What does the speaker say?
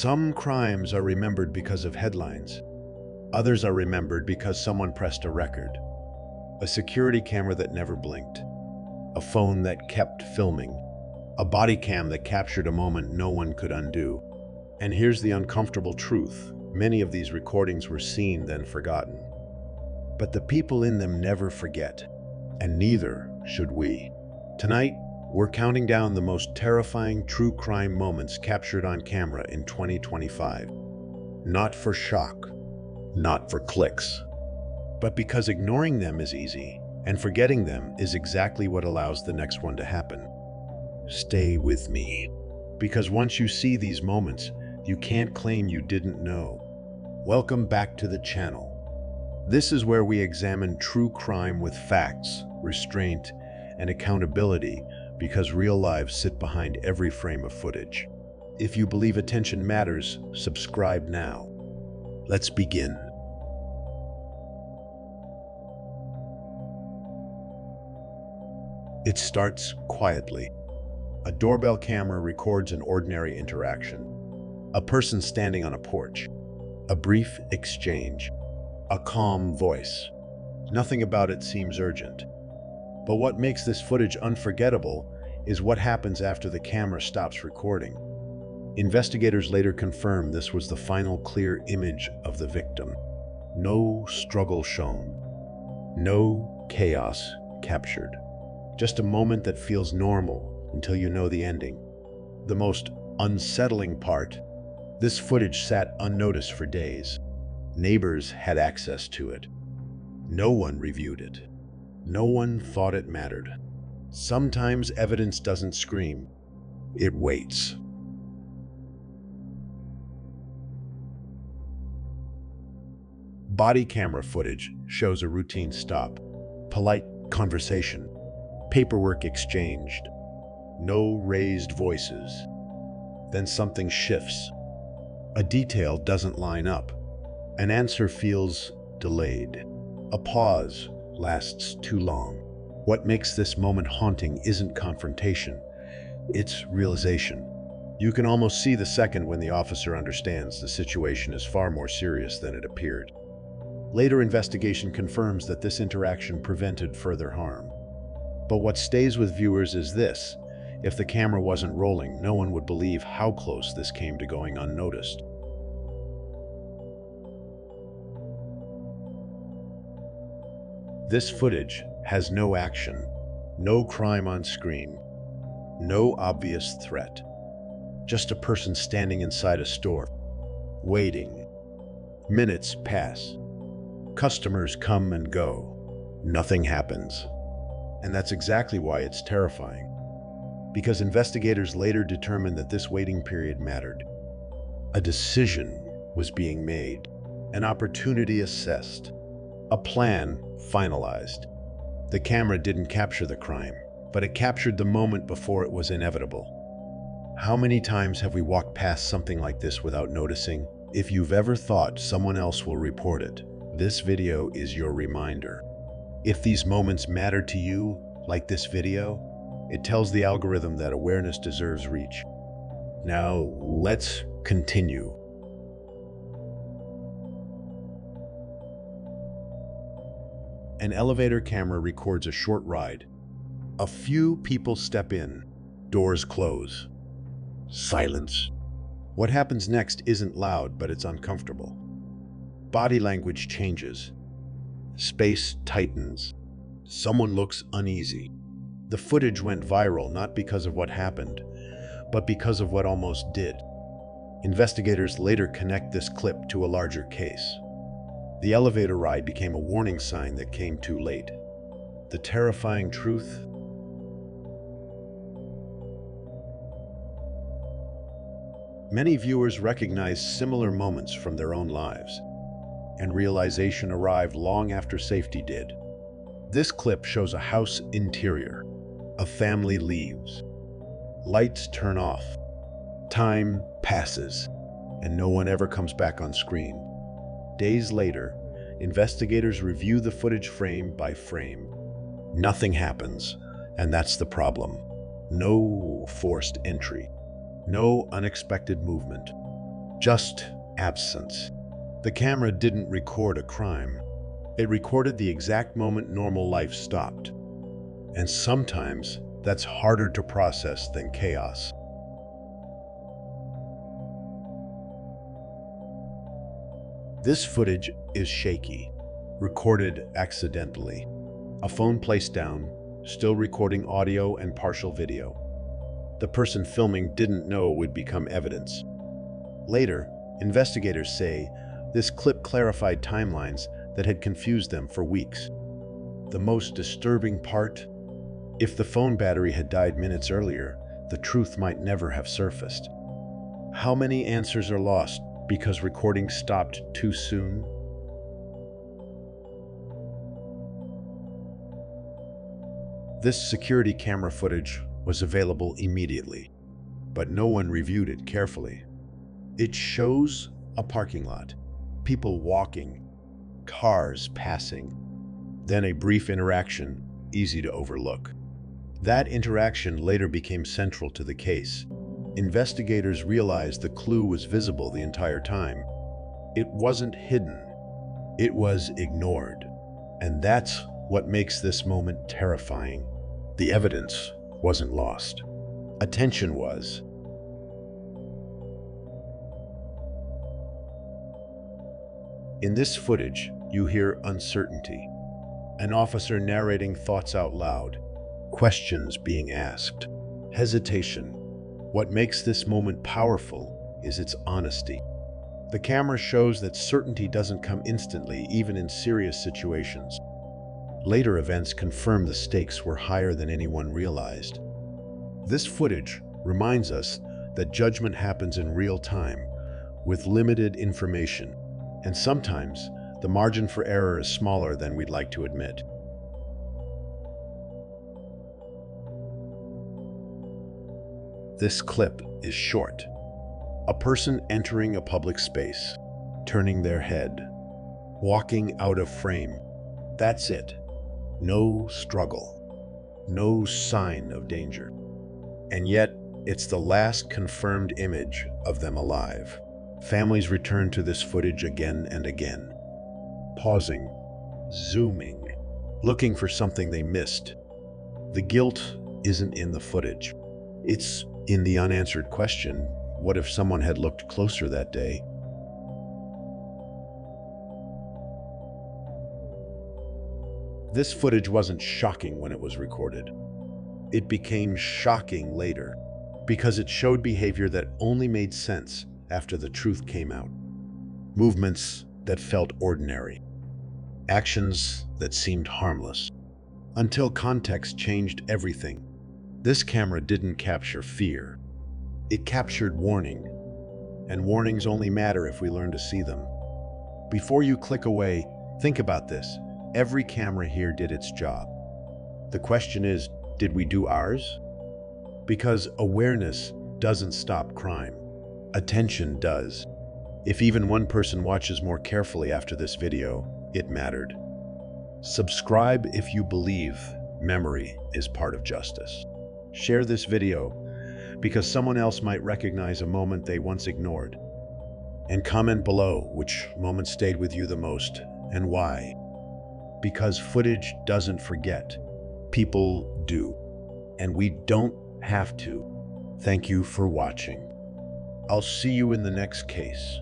Some crimes are remembered because of headlines. Others are remembered because someone pressed a record. A security camera that never blinked. A phone that kept filming. A body cam that captured a moment no one could undo. And here's the uncomfortable truth. Many of these recordings were seen, then forgotten. But the people in them never forget, and neither should we. Tonight, we're counting down the most terrifying true crime moments captured on camera in 2025. Not for shock, not for clicks, but because ignoring them is easy, and forgetting them is exactly what allows the next one to happen. Stay with me, because once you see these moments, you can't claim you didn't know. Welcome back to the channel. This is where we examine true crime with facts, restraint, and accountability, because real lives sit behind every frame of footage. If you believe attention matters, subscribe now. Let's begin. It starts quietly. A doorbell camera records an ordinary interaction. A person standing on a porch. A brief exchange. A calm voice. Nothing about it seems urgent. But what makes this footage unforgettable is what happens after the camera stops recording. Investigators later confirmed this was the final clear image of the victim. No struggle shown. No chaos captured. Just a moment that feels normal until you know the ending. The most unsettling part, this footage sat unnoticed for days. Neighbors had access to it. No one reviewed it. No one thought it mattered. Sometimes evidence doesn't scream. It waits. Body camera footage shows a routine stop. Polite conversation. Paperwork exchanged. No raised voices. Then something shifts. A detail doesn't line up. An answer feels delayed. A pause lasts too long. What makes this moment haunting isn't confrontation, it's realization. You can almost see the second when the officer understands the situation is far more serious than it appeared. Later investigation confirms that this interaction prevented further harm. But what stays with viewers is this: if the camera wasn't rolling, no one would believe how close this came to going unnoticed. This footage has no action, no crime on screen, no obvious threat. Just a person standing inside a store, waiting. Minutes pass. Customers come and go. Nothing happens. And that's exactly why it's terrifying. Because investigators later determined that this waiting period mattered. A decision was being made, an opportunity assessed, a plan finalized. The camera didn't capture the crime, but it captured the moment before it was inevitable. How many times have we walked past something like this without noticing? If you've ever thought someone else will report it, this video is your reminder. If these moments matter to you, like this video, it tells the algorithm that awareness deserves reach. Now, let's continue. An elevator camera records a short ride. A few people step in. Doors close. Silence. What happens next isn't loud, but it's uncomfortable. Body language changes. Space tightens. Someone looks uneasy. The footage went viral not because of what happened, but because of what almost did. Investigators later connect this clip to a larger case. The elevator ride became a warning sign that came too late. The terrifying truth: many viewers recognize similar moments from their own lives, and realization arrived long after safety did. This clip shows a house interior. A family leaves. Lights turn off. Time passes, and no one ever comes back on screen. Days later, investigators review the footage frame by frame. Nothing happens, and that's the problem. No forced entry. No unexpected movement. just absence. The camera didn't record a crime. It recorded the exact moment normal life stopped. And sometimes that's harder to process than chaos. This footage is shaky, recorded accidentally. A phone placed down, still recording audio and partial video. The person filming didn't know it would become evidence. Later, investigators say this clip clarified timelines that had confused them for weeks. The most disturbing part? If the phone battery had died minutes earlier, the truth might never have surfaced. How many answers are lost because recording stopped too soon? This security camera footage was available immediately, but no one reviewed it carefully. It shows a parking lot, people walking, cars passing, then a brief interaction, easy to overlook. That interaction later became central to the case. Investigators realized the clue was visible the entire time. It wasn't hidden, it was ignored. And that's what makes this moment terrifying. The evidence wasn't lost. Attention was. In this footage, you hear uncertainty, an officer narrating thoughts out loud, questions being asked, hesitation. What makes this moment powerful is its honesty. The camera shows that certainty doesn't come instantly, even in serious situations. Later events confirm the stakes were higher than anyone realized. This footage reminds us that judgment happens in real time, with limited information, and sometimes the margin for error is smaller than we'd like to admit. This clip is short. A person entering a public space, turning their head, walking out of frame. That's it. No struggle, no sign of danger. And yet, it's the last confirmed image of them alive. Families return to this footage again and again, pausing, zooming, looking for something they missed. The guilt isn't in the footage. It's in the unanswered question, what if someone had looked closer that day? This footage wasn't shocking when it was recorded. It became shocking later because it showed behavior that only made sense after the truth came out. Movements that felt ordinary. Actions that seemed harmless. Until context changed everything. This camera didn't capture fear. It captured warning. And warnings only matter if we learn to see them. Before you click away, think about this. Every camera here did its job. The question is, did we do ours? Because awareness doesn't stop crime. Attention does. If even one person watches more carefully after this video, it mattered. Subscribe if you believe memory is part of justice. Share this video because someone else might recognize a moment they once ignored. And comment below which moment stayed with you the most and why. Because footage doesn't forget. People do. And we don't have to. Thank you for watching. I'll see you in the next case.